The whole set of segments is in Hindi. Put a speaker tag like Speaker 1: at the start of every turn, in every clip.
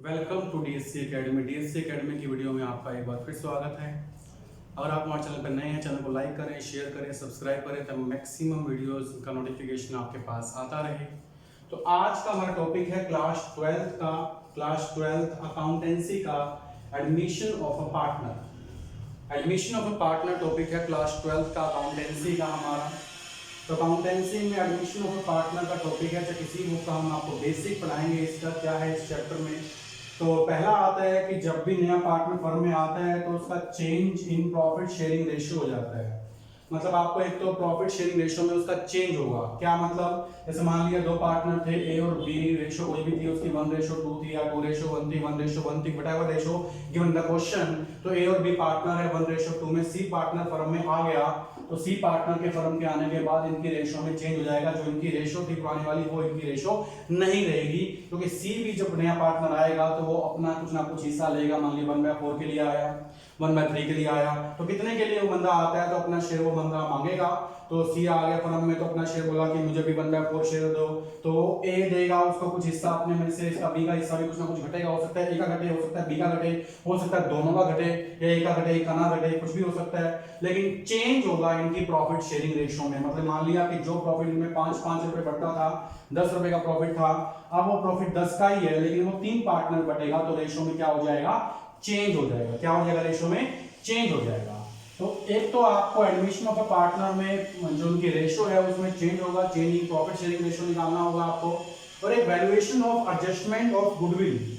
Speaker 1: Welcome to DSC academy. DSC academy की वीडियो में आपका एक बार फिर स्वागत है। अगर आप हमारे चैनल पर नए हैं, चैनल को लाइक करें, शेयर करें, सब्सक्राइब करें तब मैक्सिमम वीडियोस का नोटिफिकेशन आपके पास आता रहे। तो आज का हमारा टॉपिक है क्लास ट्वेल्थ अकाउंटेंसी का admission of a partner. Admission of a partner topic है क्लास ट्वेल्थ का अकाउंटेंसी का हमारा। तो अकाउंटेंसी में एडमिशन ऑफ अ पार्टनर का टॉपिक है, चाहे किसी बुक का हम आपको बेसिक पढ़ाएंगे इसका क्या है इस चैप्टर में। तो पहला आता है कि जब भी नया पार्टनर फर्म में आता है तो उसका change in profit sharing ratio हो जाता है। मतलब आपको एक तो प्रॉफिट शेयरिंग रेशियो में उसका चेंज होगा। क्या मतलब, जैसे मान लिया दो पार्टनर थे, ए और बी, रेशियो कोई भी थी उसकी 1:2 थी या 2:1 थी, 1:1 थी, whatever ratio given the question. तो ए और बी पार्टनर है 1:2 में, सी पार्टनर फर्म में आ गया तो सी पार्टनर के फर्म के आने के बाद इनकी रेशियो में चेंज हो जाएगा। जो इनकी रेशियो थी पुरानी वाली वो इनकी रेशियो नहीं रहेगी, क्योंकि सी भी जब नया पार्टनर आएगा तो वो अपना कुछ ना कुछ हिस्सा लेगा। मान लिया 1/4 के लिए आया, 1/3 के लिए आया, तो कितने के लिए वो बंदा आता है तो अपना शेयर वो बंदा मांगेगा। तो सी आ गया फर्म में तो अपना शेयर बोला कि मुझे भी 1/4 शेयर दो, तो ए देगा उसको कुछ हिस्सा अपने में से, इसका बी का हिस्सा भी कुछ ना कुछ घटेगा। हो सकता है ए का घटे, हो सकता है बी का घटे, हो सकता है दोनों का घटे, या ए का घटे, ए का ना घटे, कुछ भी हो सकता है। लेकिन चेंज होगा इनकी प्रॉफिट शेयरिंग रेशियो में। मतलब मान लिया कि जो प्रॉफिट इनमें 5 रुपए बढ़ता था, 10 रुपए का प्रॉफिट था, अब वो प्रॉफिट 10 का ही है, लेकिन वो 3 पार्टनर बटेगा तो रेशियो में क्या हो जाएगा, चेंज हो जाएगा। क्या हो जाएगा, रेशियो में चेंज हो जाएगा। तो एक तो आपको एडमिशन ऑफ अ पार्टनर में जो उनकी रेशियो है उसमें चेंज होगा, change in profit sharing ratio निकालना होगा आपको। और एक valuation of adjustment of goodwill,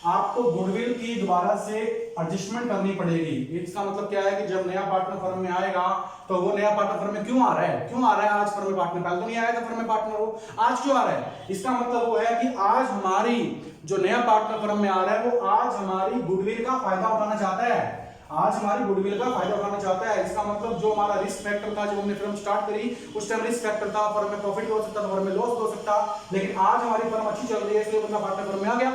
Speaker 1: आपको गुडविल की दोबारा से एडजस्टमेंट करनी पड़ेगी। इसका मतलब क्या है कि जब नया पार्टनर फर्म में आएगा तो वो नया पार्टनर फर्म में क्यों आ रहा है, आज फर्म में पार्टनर, पहले तो नहीं आया था फर्म में पार्टनर, वो आज क्यों आ रहा है। इसका मतलब वो है कि आज हमारी जो नया पार्टनर फर्म में आ रहा है वो आज हमारी गुडविल का फायदा उठाना चाहता है, आज हमारी गुडविल का फायदा उठाना चाहता है। इसका मतलब जो हमारा रिस्क फैक्टर था जब हमने फर्म स्टार्ट करी उस टाइम रिस्क फैक्टर था, फर्म में प्रॉफिट भी हो सकता था, फर्म में लॉस भी हो सकता, लेकिन आज हमारी फर्म अच्छी चल रही है इसलिए बंदा पार्टनर फर्म में आ गया।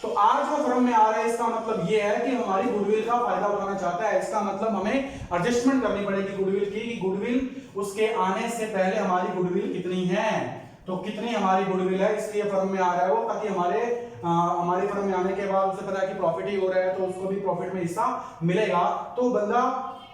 Speaker 1: तो आज वो फर्म में आ रहा है, इसका मतलब ये है कि हमारी गुडविल का फायदा उठाना चाहता है। इसका मतलब हमें एडजस्टमेंट करनी पड़ेगी गुडविल की, कि गुडविल उसके आने से पहले हमारी गुडविल कितनी है, तो कितनी हमारी गुडविल है इसलिए फर्म में आ रहा है वो, ताकि हमारी फर्म में आने के बाद उसे पता है कि प्रॉफिट ही हो रहा है तो उसको भी प्रॉफिट में हिस्सा मिलेगा। तो बंदा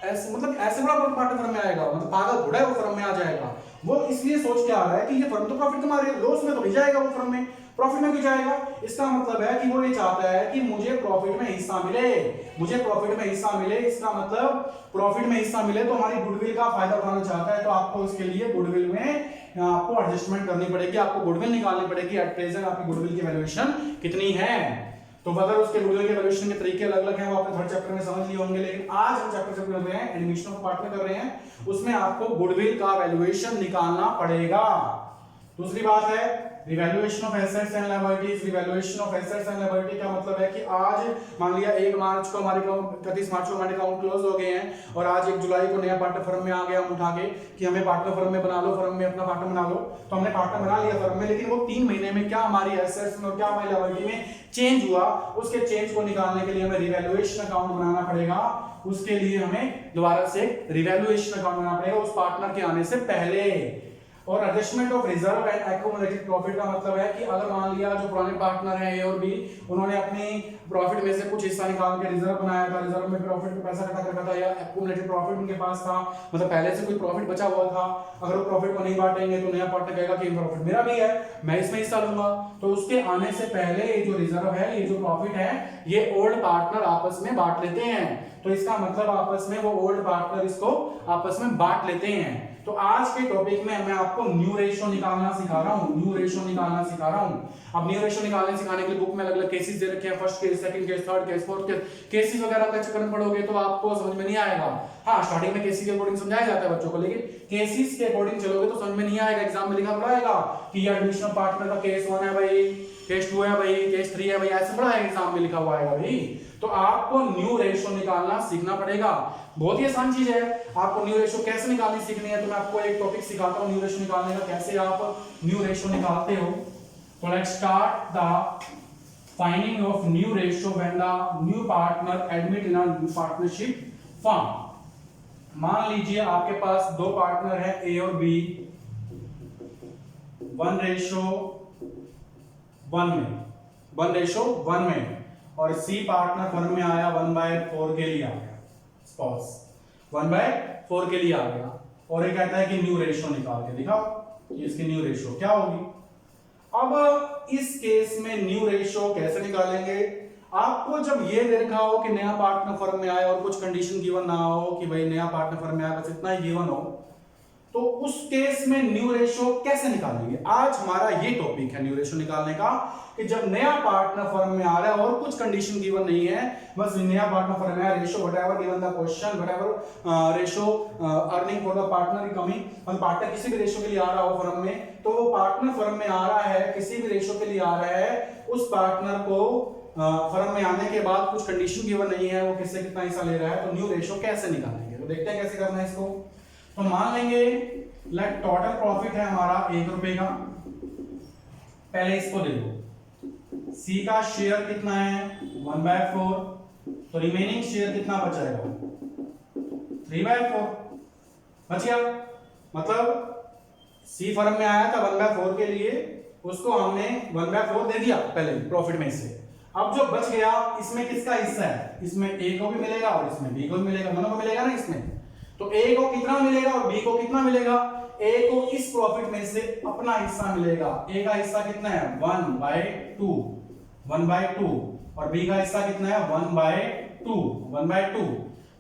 Speaker 1: ऐसे बड़ा पार्टनर फर्म में आएगा, मतलब पागल थोड़ा है वो फर्म में आ जाएगा। वो इसलिए सोच के आ रहा है कि ये फर्म तो प्रॉफिट कमा रही है, लॉस में तो नहीं जाएगा वो फर्म में, प्रॉफिट में भी जाएगा। इसका मतलब है कि वो ये चाहता है कि मुझे प्रॉफिट में हिस्सा मिले, मुझे प्रॉफिट में हिस्सा मिले। इसका मतलब प्रॉफिट में हिस्सा मिले तो हमारी गुडविल का फायदा उठाना चाहता है। तो आपको इसके लिए गुडविल में आपको एडजस्टमेंट करनी पड़ेगी, आपको गुडविल निकालनी पड़ेगी। एट प्रेजेंट आपकी गुडविल की वैल्यूएशन कितनी है। तो अगर उसके गुडविल के वैल्यूएशन के तरीके अलग-अलग हैं वो आपने थर्ड चैप्टर में समझ लिए होंगे, लेकिन आज हम चैप्टर से कर रहे हैं एडमिशन ऑफ पार्टनर कर रहे हैं, उसमें आपको गुडविल का वैल्यूएशन निकालना पड़ेगा। दूसरी बात है revaluation of assets and liabilities. Revaluation of assets and liability का मतलब है कि आज मान लिया 1 मार्च को हमारे 31 मार्च को हमारे अकाउंट क्लोज हो गए हैं और आज 1 जुलाई को नया पार्टनर फर्म में आ गया, हम उठा के कि हमें पार्टनर फर्म में बना लो, फर्म में अपना पार्टनर बना लो। तो हमने पार्टनर बना लिया फर्म में, लेकिन वो 3 महीने में क्या हमारी एसेट्स में और क्या हमारी लायबिलिटी में चेंज हुआ, उसके चेंज को निकालने के लिए हमें रिवैल्यूएशन अकाउंट बनाना पड़ेगा। उसके लिए हमें दोबारा से रिवैल्यूएशन अकाउंट बनाना पड़ेगा उस पार्टनर के आने से पहले। और adjustment of reserve and accumulated profit का मतलब है कि अगर मान लिया जो पुराने पार्टनर हैं ए और बी, उन्होंने अपनी प्रॉफिट में से कुछ हिस्सा निकाल के रिजर्व बनाया था, रिजर्व में प्रॉफिट का पैसा इकट्ठा रखा था या एक्यूमुलेटेड प्रॉफिट उनके पास था, मतलब पहले से कोई प्रॉफिट बचा हुआ था, अगर वो प्रॉफिट को नहीं बांटेंगे तो नया पार्टनर कहेगा कि प्रॉफिट मेरा भी है, मैं इसमें हिस्सा लूंगा। तो उसके आने से पहले ये जो रिजर्व है, ये जो प्रॉफिट है, ये ओल्ड पार्टनर आपस में बांट लेते हैं। तो इसका मतलब आपस में वो ओल्ड पार्टनर इसको आपस में बांट लेते हैं। तो आज के टॉपिक में मैं आपको न्यू रेशियो निकालना सिखा रहा हूं, न्यू रेशियो निकालना सिखा रहा हूं। अब न्यू रेशियो निकालने सिखाने के लिए बुक में अलग-अलग केसेस दे रखे हैं, first case, second case, third case, fourth case. Cases वगैरह का चक्कर में पढ़ोगे तो आपको समझ में नहीं आएगा। हां, स्टार्टिंग में केसेस के अकॉर्डिंग समझाया जाता है बच्चों को, लेकिन केसेस के अकॉर्डिंग चलोगे तो समझ में नहीं आएगा। एग्जाम में लिखा पड़ा आएगा कि ये एडमिशन पार्टनर का केस 1 है भाई, केस 2 है भाई, केस 3 है भाई, ऐसे पढ़ा है एग्जाम में लिखा हुआ आएगा भाई। तो आपको न्यू रेशियो निकालना सीखना पड़ेगा, बहुत ही आसान चीज है। आपको न्यू रेशियो कैसे निकालनी सीखनी है तो मैं आपको एक टॉपिक सिखाता हूं न्यू रेशियो निकालने का, कैसे आप न्यू रेशियो निकालते हो। तो let's start the finding of new ratio when the new partner admit in a partnership firm. मान लीजिए आपके पास 2 पार्टनर हैं ए और बी, 1:1 में 1:1 में, और सी पार्टनर फर्म में आया 1/4 के लिए आ गया, स्पॉस 1/4 के लिए आ गया, और ये कहता है कि न्यू रेशियो निकाल के दिखाओ कि इसकी न्यू रेशियो क्या होगी। अब इस केस में न्यू रेशियो कैसे निकालेंगे? आपको जब ये दे रखा हो कि नया पार्टनर फर्म में आया और कुछ कंडीशन गिवन ना हो कि भाई नया पार्टनर फर्म में आया, बस इतना ही गिवन हो, तो उस केस में न्यू रेशियो कैसे निकालेंगे? आज हमारा ये टॉपिक है न्यू रेशियो निकालने का, कि जब नया पार्टनर फर्म में आ रहा है और कुछ कंडीशन गिवन नहीं है, बस नया पार्टनर फर्म में आया, ratio whatever given the question, whatever ratio earning for the partner coming, मतलब पार्टनर किसी भी रेशियो के लिए आ रहा हो फर्म में, तो वो पार्टनर फर्म में आ रहा है, किसी भी रेशियो के लिए आ रहा है, उस पार्टनर को फर्म में आने के बाद कुछ कंडीशन गिवन नहीं है, वो किससे कितना हिस्सा ले रहा है, तो न्यू रेशियो कैसे निकालेंगे? तो देखते हैं कैसे करना है इसको। तो मान लेंगे लाइक टोटल प्रॉफिट है हमारा 1 रुपए का, पहले इसको दे दो, सी का शेयर कितना है 1/4, तो रिमेनिंग शेयर कितना बचाएगा 3/4 बच गया। मतलब सी फर्म में आया था 1/4 के लिए, उसको हमने 1/4 दे दिया पहले प्रॉफिट में से। अब जो बच गया इसमें किसका हिस्सा है? इसमें ए को भी मिलेगा और इसमें बी को भी मिलेगा, दोनों को मिलेगा ना इसमें। तो ए को कितना मिलेगा और बी को कितना मिलेगा? ए को इस प्रॉफिट में से अपना हिस्सा मिलेगा। ए का हिस्सा कितना है 1/2 और बी का हिस्सा कितना है 1/2।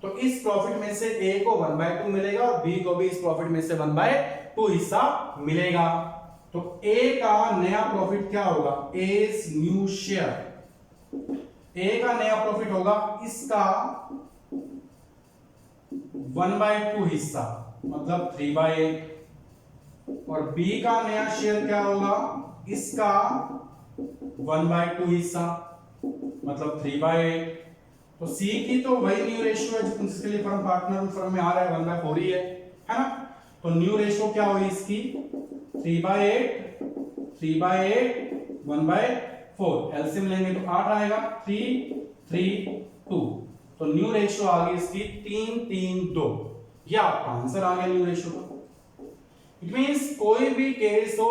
Speaker 1: तो इस प्रॉफिट में से ए को 1/2 मिलेगा और बी को भी इस प्रॉफिट में से 1/2 हिस्सा मिलेगा। तो ए का नया प्रॉफिट क्या होगा? एज न्यू शेयर, ए का नया प्रॉफिट होगा इसका 1/2 हिस्सा, मतलब 3/8, और बी का नया शेयर क्या होगा? इसका 1/2 हिस्सा, मतलब 3/8। तो सी की तो वही न्यू रेशियो है जिसके लिए फर्म पार्टनर फर्म में आ रहा है 1/4 ही है ना। तो न्यू रेशियो क्या हुई इसकी 3/8 1/4, एलसीएम लेंगे तो 8 आएगा, 3 3 2, तो न्यू रेशियो आ गई इसकी 3 3 2। ये आपका आंसर आ गया न्यू रेशियो का। इट मींस कोई भी केस हो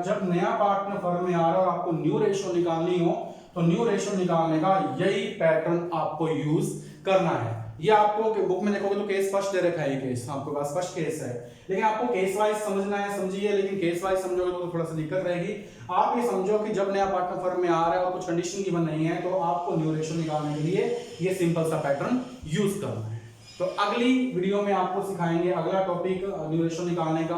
Speaker 1: जब नया पार्टनर फर्म में आ रहा है और आपको न्यू रेशियो निकालनी हो, तो न्यू रेशियो निकालने का यही पैटर्न आपको यूज करना है। ये आपको बुक में देखोगे तो केस फर्स्ट दे रखा है, केस आपके पास फर्स्ट केस है, लेकिन आपको केस वाइज समझना है, समझिए। लेकिन केस वाइज समझोगे तो थोड़ा सा दिक्कत रहेगी। आप ये समझो कि जब नया पार्टनर फर्म में आ रहा है और कुछ कंडीशन गिवन नहीं है, तो आपको न्यू रेशियो निकालने के लिए ये सिंपल सा पैटर्न यूज करना है। तो अगली वीडियो में आपको सिखाएंगे अगला टॉपिक न्यू रेशियो निकालने का।